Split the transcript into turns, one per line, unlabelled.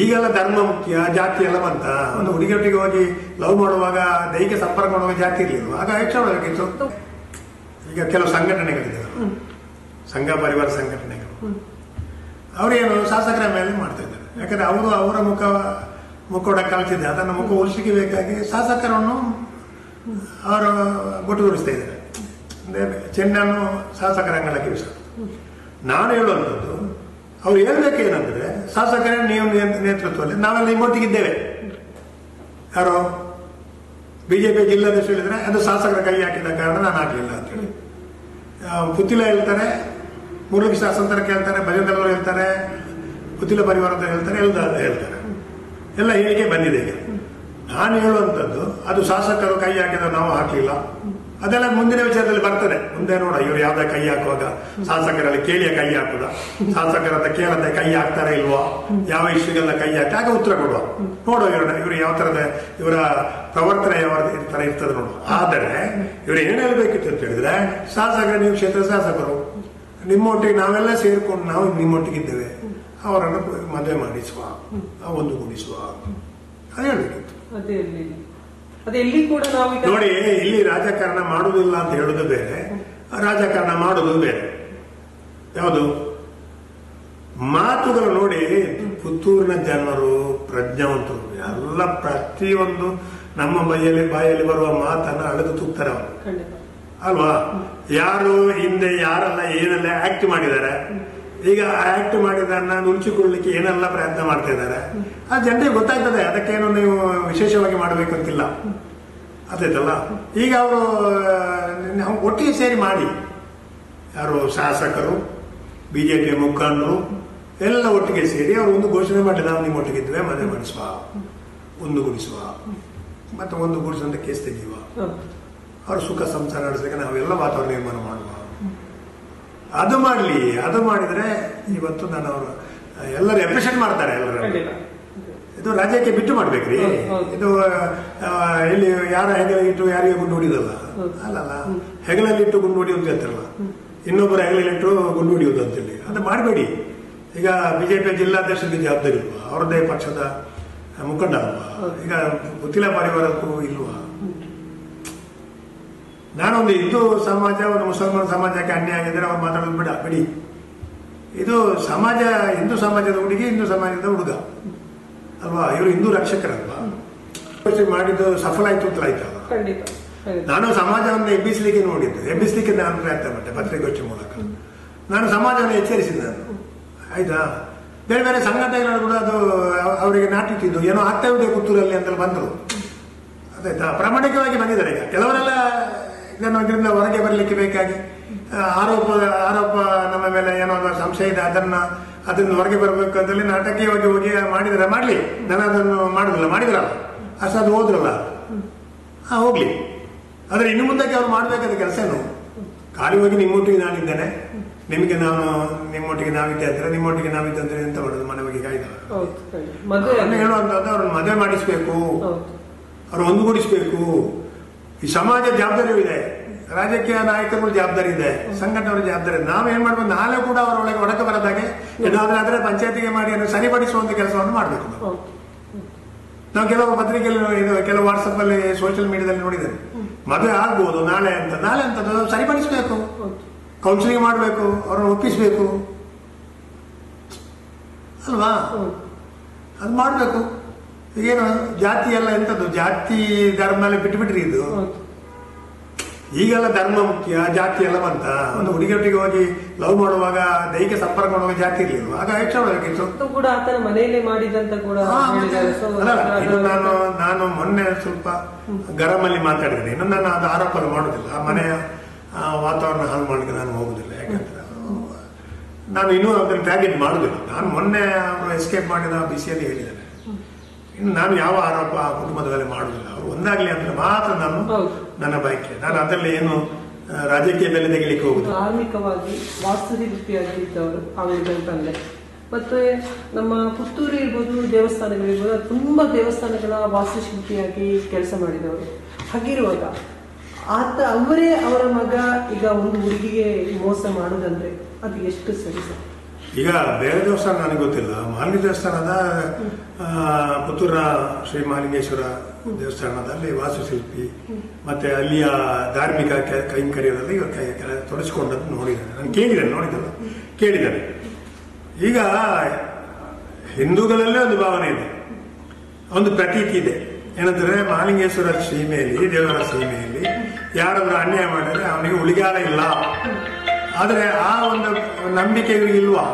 ಈಗೆಲ್ಲ ಧರ್ಮ ಮುಖ್ಯ, ಜಾತಿ ಎಲ್ಲ ಬಂತ. ಒಂದು ಹುಡುಗಿಯೊಟ್ಟಿಗೆ ಹೋಗಿ ಲವ್ ಮಾಡುವಾಗ ದೈಹಿಕ ಸಂಪರ್ಕ ಮಾಡುವಾಗ ಜಾತಿ ಇರಲಿಲ್ಲ, ಆಗ ಹೆಚ್ಚು ಮಾಡಬೇಕಿತ್ತು. ಈಗ ಕೆಲವು ಸಂಘಟನೆಗಳಿದ್ದಾವೆ, ಸಂಘ ಪರಿವಾರ ಸಂಘಟನೆಗಳು, ಅವರೇನು ಶಾಸಕರ ಮೇಲೆ ಮಾಡ್ತಾ ಇದ್ದಾರೆ. ಯಾಕಂದ್ರೆ ಅವರು ಅವರ ಮುಖೋಡ ಕಲ್ತಿದ್ದೆ, ಅದನ್ನು ಮುಖ ಉಳಿಸಿಕೆ ಬೇಕಾಗಿ ಶಾಸಕರನ್ನು ಅವರು ಗೊಟ್ಟುಗೊಳಿಸ್ತಾ ಇದ್ದಾರೆ. ಅಂದ್ರೆ ಚೆಂಡನ್ನು ಶಾಸಕರ ಅಂಗಳಕ್ಕೆ ಬಿಸ. ನಾನು ಹೇಳುವಂಥದ್ದು, ಅವ್ರು ಹೇಳ್ಬೇಕೇನಂದ್ರೆ, ಶಾಸಕರ ನೀವು ನೇತೃತ್ವದಲ್ಲಿ ನಾವೆಲ್ಲ ನಿಮ್ಮೊಟ್ಟಿಗಿದ್ದೇವೆ. ಯಾರೋ ಬಿಜೆಪಿ ಜಿಲ್ಲಾಧ್ಯಕ್ಷ ಹೇಳಿದ್ರೆ ಅದು ಶಾಸಕರ ಕೈ ಹಾಕಿದ ಕಾರಣ ನಾನು ಹಾಕಲಿಲ್ಲ ಅಂತೇಳಿ ಪುತ್ತಿಲ ಹೇಳ್ತಾರೆ, ಮುರುಳಿ ಶಾಸಕರ ಕೇಳ್ತಾರೆ, ಭಜಂತರವರು ಹೇಳ್ತಾರೆ, ಪುತ್ತಿಲ ಪರಿವಾರ ಅಂತ ಹೇಳ್ತಾರೆ, ಹೇಳ್ತಾರೆ. ಎಲ್ಲ ಹೇಳಿಕೆ ಬಂದಿದೆ. ಈಗ ನಾನು ಹೇಳುವಂಥದ್ದು, ಅದು ಶಾಸಕರು ಕೈ ಹಾಕಿದ ನಾವು ಹಾಕಲಿಲ್ಲ, ಅದೆಲ್ಲ ಮುಂದಿನ ವಿಚಾರದಲ್ಲಿ ಬರ್ತದೆ. ಮುಂದೆ ನೋಡ, ಇವರು ಯಾವ್ದ ಕೈ ಹಾಕುವಾಗ ಶಾಸಕರಲ್ಲಿ ಕೇಳಿಯ ಕೈ ಹಾಕುದ, ಶಾಸಕರದ ಕೇಳದೆ ಕೈ ಹಾಕ್ತಾರ ಇಲ್ವಾ, ಯಾವ ಇಶ್ಯೂಗೆಲ್ಲ ಕೈ ಹಾಕಿ ಆಗ ಉತ್ತರ ಕೊಡುವ. ನೋಡುವ ಇವರು ಯಾವ ತರದ ಇವರ ಪ್ರವರ್ತನೆ ಯಾವ ತರ ಇರ್ತದೆ ನೋಡುವ. ಆದರೆ ಇವರು ಏನ್ ಹೇಳ್ಬೇಕಿತ್ತು ಅಂತ ಹೇಳಿದ್ರೆ, ಶಾಸಕರು, ನೀವು ಕ್ಷೇತ್ರ ಶಾಸಕರು, ನಿಮ್ಮೊಟ್ಟಿಗೆ ನಾವೆಲ್ಲ ಸೇರ್ಕೊಂಡು ನಾವು ನಿಮ್ಮೊಟ್ಟಿಗಿದ್ದೇವೆ, ಅವರನ್ನು ಮದುವೆ ಮಾಡಿಸುವ, ಒಂದುಗೂಡಿಸುವ, ಅದು ಹೇಳ್ಬೇಕಿತ್ತು. ನೋಡಿ, ಇಲ್ಲಿ ರಾಜಕಾರಣ ಮಾಡುವುದಿಲ್ಲ ಅಂತ ಹೇಳುದು ಬೇರೆ, ರಾಜಕಾರಣ ಮಾಡುವುದು ಬೇರೆ. ಯಾವುದು ಮಾತುಗಳು ನೋಡಿ, ಪುತ್ತೂರಿನ ಜನರು ಪ್ರಜ್ಞಾವಂತರು ಎಲ್ಲ ಪ್ರತಿಯೊಂದು ನಮ್ಮ ಬಾಯಲ್ಲಿ ಬರುವ ಮಾತನ್ನ ಅಳೆದು ತುತ್ತಾರೆ ಅವರು, ಅಲ್ವಾ? ಯಾರು ಹಿಂದೆ ಯಾರೆಲ್ಲ ಏನೆಲ್ಲ ಆಕ್ಟ್ ಮಾಡಿದ್ದಾರೆ, ಈಗ ಆಕ್ಟ್ ಮಾಡಿದನ್ನ ನುಲ್ಚಿಕೊಳ್ಳಲಿಕ್ಕೆ ಏನೆಲ್ಲ ಪ್ರಯತ್ನ ಮಾಡ್ತಾ ಇದ್ದಾರೆ, ಆ ಜನರಿಗೆ ಗೊತ್ತಾಗ್ತದೆ. ಅದಕ್ಕೇನು ನೀವು ವಿಶೇಷವಾಗಿ ಮಾಡಬೇಕಂತಿಲ್ಲ, ಅದಾಯ್ತಲ್ಲ. ಈಗ ಅವರು ಒಟ್ಟಿಗೆ ಸೇರಿ ಮಾಡಿ, ಯಾರು ಶಾಸಕರು, ಬಿಜೆಪಿಯ ಮುಖಂಡರು ಎಲ್ಲ ಒಟ್ಟಿಗೆ ಸೇರಿ ಅವರು ಒಂದು ಘೋಷಣೆ ಮಾಡಿ, ನಾವು ನಿಮ್ಮೊಟ್ಟಿಗಿದ್ವಿ, ಮದುವೆ ಮಾಡಿಸುವ, ಒಂದುಗೂಡಿಸುವ, ಮತ್ತೆ ಒಂದುಗೂಡಿಸುವಂತ ಕೇಸ್ ತೆಗೆಯುವ, ಅವರು ಸುಖ ಸಂಸಾರ ನಡೆಸಲಿಕ್ಕೆ ನಾವೆಲ್ಲ ವಾತಾವರಣ ನಿರ್ಮಾಣ ಮಾಡುವ. ಅದು ಮಾಡಲಿ. ಅದು ಮಾಡಿದ್ರೆ ಇವತ್ತು ನಾನು ಅವರು ಎಲ್ಲರೂ ಅಪ್ರಿಷಿಯೇಟ್ ಮಾಡ್ತಾರೆ. ಎಲ್ಲರೂ ಇದು ರಾಜ್ಯಕ್ಕೆ ಬಿಟ್ಟು ಮಾಡ್ಬೇಕ್ರಿ. ಇದು ಇಲ್ಲಿ ಯಾರ ಹೆಗಲಿಟ್ಟು ಯಾರಿಗೆ ಗುಂಡು ಹೊಡಿಯೋದಲ್ಲ, ಅಲ್ಲಲ್ಲ. ಹೆಗಲಲ್ಲಿಟ್ಟು ಗುಂಡು ಹೊಡಿಯೋದು ಅಂತ ಹೇಳ್ತಾರಲ್ಲ, ಇನ್ನೊಬ್ಬರ ಹೆಗಲಲ್ಲಿಟ್ಟು ಗುಂಡು ಹೊಡಿಯೋದು ಅಂತೇಳಿ ಅದು ಮಾಡಬೇಡಿ. ಈಗ ಬಿಜೆಪಿ ಜಿಲ್ಲಾಧ್ಯಕ್ಷರಿಗೆ ಜವಾಬ್ದಾರಿ ಇಲ್ವಾ? ಅವರದ್ದೇ ಪಕ್ಷದ ಮುಖಂಡ ಅಲ್ವಾ? ಈಗ ಪುತ್ತಿಲ ಪರಿವಾರಕ್ಕೂ ಇಲ್ವಾ? ನಾನೊಂದು ಹಿಂದೂ ಸಮಾಜ, ಒಂದು ಮುಸಲ್ಮಾನ ಸಮಾಜಕ್ಕೆ ಅನ್ಯಾಯ ಆಗಿದ್ರೆ ಅವ್ರು ಮಾತಾಡೋದು ಬಿಡಿ. ಇದು ಸಮಾಜ, ಹಿಂದೂ ಸಮಾಜದ ಹುಡುಗಿ, ಹಿಂದೂ ಸಮಾಜದ ಹುಡುಗ ಅಲ್ವಾ? ಇವರು ಹಿಂದೂ ರಕ್ಷಕರಲ್ವಾ? ಮಾಡಿದ್ದು ಸಫಲ ಆಯ್ತು ಅಂತ ಆಯ್ತಲ್ಲ. ನಾನು ಸಮಾಜವನ್ನು ಎಬ್ಬಿಸಲಿಕ್ಕೆ ನೋಡಿದ್ದು, ಎಬ್ಬಿಸಲಿಕ್ಕೆ ನಾನು ಪ್ರಯತ್ನ ಪಟ್ಟೆ ಪತ್ರಿಕಾಗೋಷ್ಠಿ ಮೂಲಕ. ನಾನು ಸಮಾಜವನ್ನು ಎಚ್ಚರಿಸಿದ್ದೆ ನಾನು, ಆಯ್ತಾ? ಬೇರೆ ಬೇರೆ ಸಂಘಟನೆಗಳು ಕೂಡ ಅದು ಅವರಿಗೆ ನಾಟಿಟ್ಟಿದ್ದು, ಏನೋ ಆಗ್ತಾ ಇದೆ ಪುತ್ತೂರಲ್ಲಿ ಅಂತೆಲ್ಲ ಬಂದರು, ಅದಾಯ್ತಾ? ಪ್ರಾಮಾಣಿಕವಾಗಿ ಬಂದಿದ್ದಾರೆ. ಈಗ ಕೆಲವರೆಲ್ಲ ಇದರಿಂದ ಹೊರಗೆ ಬರಲಿಕ್ಕೆ ಬೇಕಾಗಿ ಆರೋಪ ನಮ್ಮ ಮೇಲೆ ಏನೋ ಸಂಶಯ ಇದೆ, ಅದನ್ನು ಹೊರಗೆ ಬರಬೇಕು ಅಂತೇಳಿ ನಾಟಕೀಯವಾಗಿ ಹೋಗಿ ಮಾಡಿದ್ರೆ ಮಾಡಲಿ. ನಾನು ಅದನ್ನು ಮಾಡಿದ್ರಲ್ಲ ಅಷ್ಟು ಅದು ಹೋದ್ರಲ್ಲ, ಹೋಗ್ಲಿ. ಆದ್ರೆ ಇನ್ನು ಮುಂದಕ್ಕೆ ಅವ್ರು ಮಾಡ್ಬೇಕಾದ ಕೆಲಸ ಏನು? ಖಾಲಿ ಹೋಗಿ ನಿಮ್ಮೊಟ್ಟಿಗೆ ನಾನಿದ್ದೇನೆ, ನಿಮಗೆ ನಾನು ನಿಮ್ಮೊಟ್ಟಿಗೆ ನಾವಿದ್ದೆ ಅಂದ್ರೆ, ನಿಮ್ಮೊಟ್ಟಿಗೆ ನಾವಿದ್ದೆ ಅಂದ್ರೆ ಎಂತ ಮಾಡೋದು? ಮನೆ ಹೋಗಿ ಕಾಯ್ದವರು ಹೇಳುವಂತದ್ದು, ಅವ್ರನ್ನ ಮದುವೆ ಮಾಡಿಸ್ಬೇಕು, ಅವ್ರು ಒಂದುಗೂಡಿಸ್ಬೇಕು. ಈ ಸಮಾಜ ಜವಾಬ್ದಾರಿಯೂ ಇದೆ, ರಾಜಕೀಯ ನಾಯಕರುಗಳ ಜವಾಬ್ದಾರಿ ಇದೆ, ಸಂಘಟನೆಗಳ ಜವಾಬ್ದಾರಿ ಇದೆ. ನಾವೇನ್ ಮಾಡ್ಬೇಕು? ನಾಳೆ ಕೂಡ ಅವರೊಳಗೆ ಒಡಕ ಬರದಾಗೆ ಏನಾದ್ರೆ ಪಂಚಾಯತಿಗೆ ಮಾಡಿ ಅದನ್ನು ಸರಿಪಡಿಸುವಂತ ಕೆಲಸವನ್ನು ಮಾಡಬೇಕು. ನಾವು ಕೆಲವು ಪತ್ರಿಕೆಯಲ್ಲಿ, ಕೆಲವು ವಾಟ್ಸಪ್ ಅಲ್ಲಿ, ಸೋಷಿಯಲ್ ಮೀಡಿಯಾದಲ್ಲಿ ನೋಡಿದ್ದೇವೆ, ಮದುವೆ ಆಗ್ಬೋದು ನಾಳೆ ಅಂತದ್ದು ಸರಿಪಡಿಸಬೇಕು, ಕೌನ್ಸಿಲಿಂಗ್ ಮಾಡಬೇಕು, ಅವ್ರನ್ನ ಒಪ್ಪಿಸ್ಬೇಕು ಅಲ್ವಾ? ಅದು ಮಾಡಬೇಕು. ಈಗೇನು ಜಾತಿ ಎಲ್ಲ ಎಂತದ್ದು, ಜಾತಿ ಧರ್ಮ ಎಲ್ಲ ಬಿಟ್ಬಿಟ್ರಿ. ಇದು ಈಗೆಲ್ಲ ಧರ್ಮ ಮುಖ್ಯ, ಜಾತಿ ಎಲ್ಲ ಬಂತ. ಒಂದು ಹುಡುಗಿಯೊಟ್ಟಿಗೆ ಹೋಗಿ ಲವ್ ಮಾಡುವಾಗ ದೈಹಿಕ ಸಂಪರ್ಕ ಮಾಡುವಾಗ ಜಾತಿ ಇರ್ಲಿಲ್ಲ, ಆಗ ಹೆಚ್ಚು ಮಾಡಬೇಕಿತ್ತು. ನಾನು ಮೊನ್ನೆ ಸ್ವಲ್ಪ ಗರಮಲ್ಲಿ ಮಾತಾಡಿದ್ದೇನೆ. ಇನ್ನು ನಾನು ಅದು ಆರೋಪ ಮಾಡುದಿಲ್ಲ, ಮನೆಯ ವಾತಾವರಣ ಹಾಳು ಮಾಡಲಿಕ್ಕೆ ನಾನು ಹೋಗುದಿಲ್ಲ. ಯಾಕಂದ್ರೆ ನಾನು ಇನ್ನೂ ಅದನ್ನು ಟ್ಯಾರ್ಗೆಟ್ ಮಾಡುದಿಲ್ಲ. ನಾನು ಮೊನ್ನೆ ಅವರು ಎಸ್ಕೇಪ್ ಮಾಡಿದ ಬಿಸಿಯಲ್ಲಿ ಹೇಳಿದ್ದೇನೆ, ಇನ್ನು ನಾನು ಯಾವ ಆರೋಪ ಕುಟುಂಬದಲ್ಲಿ ಮಾಡುದಿಲ್ಲ. ಅವರು ಒಂದಾಗ್ಲಿ ಅಂದ್ರೆ ಮಾತ್ರ ನಾನು ನನ್ನ ಬಯಕೆ. ನಾನು ಅದರಲ್ಲಿ ಏನು ರಾಜಕೀಯದಲ್ಲಿ ತೆಗಿಲಿಕ್ಕೆ ಹೋಗುದು.
ಧಾರ್ಮಿಕವಾಗಿ ವಾಸ್ತುಶಿಲ್ಪಿಯಾಗಿದ್ದವರು ಆಮೇಲೆ ತಂದೆ, ಮತ್ತೆ ನಮ್ಮ ಪುತ್ತೂರು ಇರ್ಬೋದು, ದೇವಸ್ಥಾನಗಳಿರ್ಬೋದು, ತುಂಬಾ ದೇವಸ್ಥಾನಗಳ ವಾಸ್ತುಶಿಲ್ಪಿಯಾಗಿ ಕೆಲಸ ಮಾಡಿದವರು. ಹಾಗಿರುವಾಗ ಅವರೇ ಅವರ ಮಗ ಈಗ ಒಂದು ಹುಡುಗಿಗೆ ಮೋಸ ಮಾಡುದಂದ್ರೆ ಅದು ಎಷ್ಟು ಸರಿ ಸರ್?
ಈಗ ಬೇರೆ ದೇವಸ್ಥಾನ ನನಗೆ ಗೊತ್ತಿಲ್ಲ. ಮಹಾಲಿಂಗ ದೇವಸ್ಥಾನದ ಪುತ್ತೂರ ಶ್ರೀ ಮಹಾಲಿಂಗೇಶ್ವರ ದೇವಸ್ಥಾನದಲ್ಲಿ ವಾಸ್ತುಶಿಲ್ಪಿ ಮತ್ತೆ ಅಲ್ಲಿಯ ಧಾರ್ಮಿಕ ಕೈಂಕರ್ಯದಲ್ಲಿ ತೊಡಗಿಸಿಕೊಂಡದ್ದು ನೋಡಿದ್ದಾನೆ. ನಾನು ಕೇಳಿದ್ದೇನೆ. ಈಗ ಹಿಂದೂಗಳಲ್ಲೇ ಒಂದು ಭಾವನೆ ಇದೆ, ಒಂದು ಪ್ರತೀತಿ ಇದೆ. ಏನಂದ್ರೆ ಮಹಾಲಿಂಗೇಶ್ವರ ಸೀಮೆಯಲ್ಲಿ, ದೇವರ ಸೀಮೆಯಲ್ಲಿ ಯಾರಾದ್ರೂ ಅನ್ಯಾಯ ಮಾಡಿದ್ರೆ ಅವನಿಗೆ ಉಳಿಗಾಲ ಇಲ್ಲ. ಆದ್ರೆ ಆ ಒಂದು ನಂಬಿಕೆ ಇವರಿಗೆ ಇಲ್ವಾ?